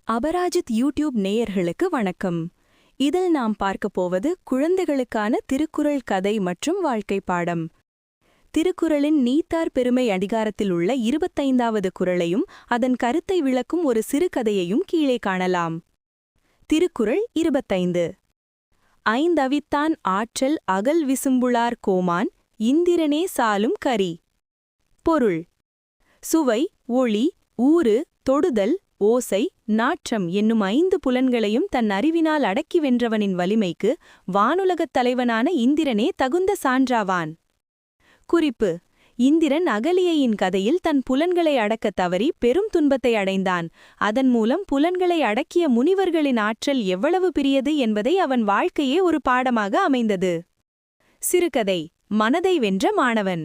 Aparajith YouTube நேயர்களுக்கு வணக்கம். இதில் நாம் பார்க்கப் போவது குழந்தைகளுக்கான திருக்குறள் கதை மற்றும் வாழ்க்கை பாடம். திருக்குறளின் நீத்தார் பெருமை அதிகாரத்தில் உள்ள 25வது குறளையும் அதன் கருத்தை விளக்கும் ஒரு சிறுகதையையும் கீழே காணலாம். திருக்குறள் 25. ஐந்தவித்தான் ஆற்றல் அகல் விசும்புளார் கோமான் இந்திரனே சாலும் கரி. பொருள்: சுவை, ஒளி, ஊறு, தொடுதல், ஓசை, நாற்றம் என்னும் 5 புலன்களையும் தன் அறிவினால் அடக்கி வென்றவனின் வலிமைக்கு வானுலகத் தலைவனான இந்திரனே தகுந்த சான்றாவான். குறிப்பு: இந்திரன் அகலியையின் கதையில் தன் புலன்களை அடக்கத் தவறி பெரும் துன்பத்தை அடைந்தான். அதன் மூலம் புலன்களை அடக்கிய முனிவர்களின் ஆற்றல் எவ்வளவு பெரியது என்பதை அவன் வாழ்க்கையே ஒரு பாடமாக அமைந்தது. சிறுகதை: மனதை வென்ற மாணவன்.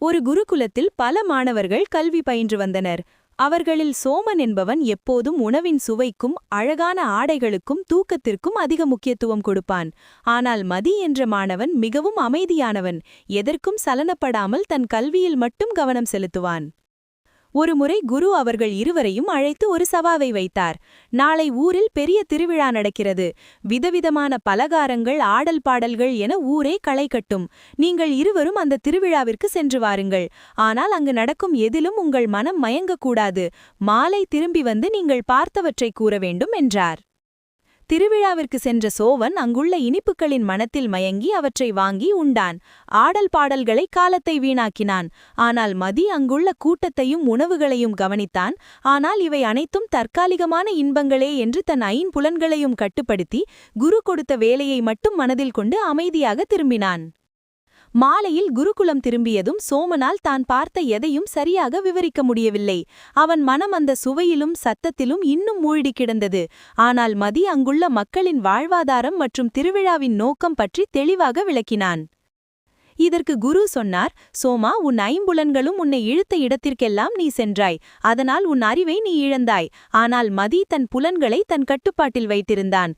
ஒரு குருகுலத்தில் பல மாணவர்கள் கல்வி பயின்று வந்தனர். அவர்களில் சோமன் என்பவன் எப்போதும் உணவின் சுவைக்கும் அழகான ஆடைகளுக்கும் தூக்கத்திற்கும் அதிக முக்கியத்துவம் கொடுப்பான். ஆனால் மதி என்ற மாணவன் மிகவும் அமைதியானவன். எதற்கும் சலனப்படாமல் தன் கல்வியில் மட்டும் கவனம் செலுத்துவான். ஒருமுறை குரு அவர்கள் இருவரையும் அழைத்து ஒரு சவாவை வைத்தார். நாளை ஊரில் பெரிய திருவிழா நடக்கிறது. விதவிதமான பலகாரங்கள், ஆடல் பாடல்கள் என ஊரே களை கட்டும். நீங்கள் இருவரும் அந்த திருவிழாவிற்கு சென்று வாருங்கள். ஆனால் அங்கு நடக்கும் எதிலும் உங்கள் மனம் மயங்கக்கூடாது. மாலை திரும்பி வந்து நீங்கள் பார்த்தவற்றை கூற வேண்டும் என்றார். திருவிழாவிற்கு சென்ற சோவன் அங்குள்ள இனிப்புகளின் மனத்தில் மயங்கி அவற்றை வாங்கி உண்டான். ஆடல் பாடல்களை காலத்தை வீணாக்கினான். ஆனால் மதி அங்குள்ள கூட்டத்தையும் உணவுகளையும் கவனித்தான். ஆனால் இவை அனைத்தும் தற்காலிகமான இன்பங்களே என்று தன் ஐம்புலன்களையும் கட்டுப்படுத்தி குரு கொடுத்த வேலையை மட்டும் மனதில் கொண்டு அமைதியாக திரும்பினான். மாலையில் குருகுலம் திரும்பியதும் சோமனால் தான் பார்த்த எதையும் சரியாக விவரிக்க முடியவில்லை. அவன் மனம் அந்த சுவையிலும் சத்தத்திலும் இன்னும் மூழ்கி கிடந்தது. ஆனால் மதி அங்குள்ள மக்களின் வாழ்வாதாரம் மற்றும் திருவிழாவின் நோக்கம் பற்றி தெளிவாக விளக்கினான். இதற்கு குரு சொன்னார்: சோமா, உன் ஐம்புலன்களும் உன்னை இழுத்த இடத்திற்கெல்லாம் நீ சென்றாய். அதனால் உன் அறிவை நீ இழந்தாய். ஆனால் மதி தன் புலன்களை தன் கட்டுப்பாட்டில் வைத்திருந்தான்.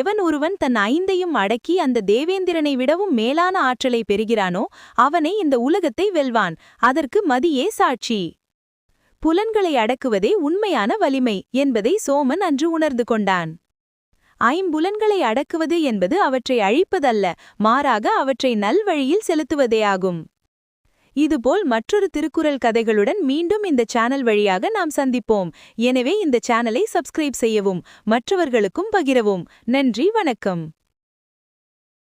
எவன் ஒருவன் தன் 5ஐயும் அடக்கி அந்த தேவேந்திரனை விடவும் மேலான ஆற்றலை பெறுகிறானோ அவனை இந்த உலகத்தை வெல்வான். அதற்கு மதியே சாட்சி. புலன்களை அடக்குவதே உண்மையான வலிமை என்பதை சோமன் அன்று உணர்ந்து கொண்டான். ஐம்புலன்களை அடக்குவது என்பது அவற்றை அழிப்பதல்ல, மாறாக அவற்றை நல்வழியில் செலுத்துவதேயாகும். இதுபோல் மற்றொரு திருக்குறள் கதைகளுடன் மீண்டும் இந்த சேனல் வழியாக நாம் சந்திப்போம். எனவே இந்த சேனலை சப்ஸ்கிரைப் செய்யவும் மற்றவர்களுக்கும் பகிரவும். நன்றி, வணக்கம்.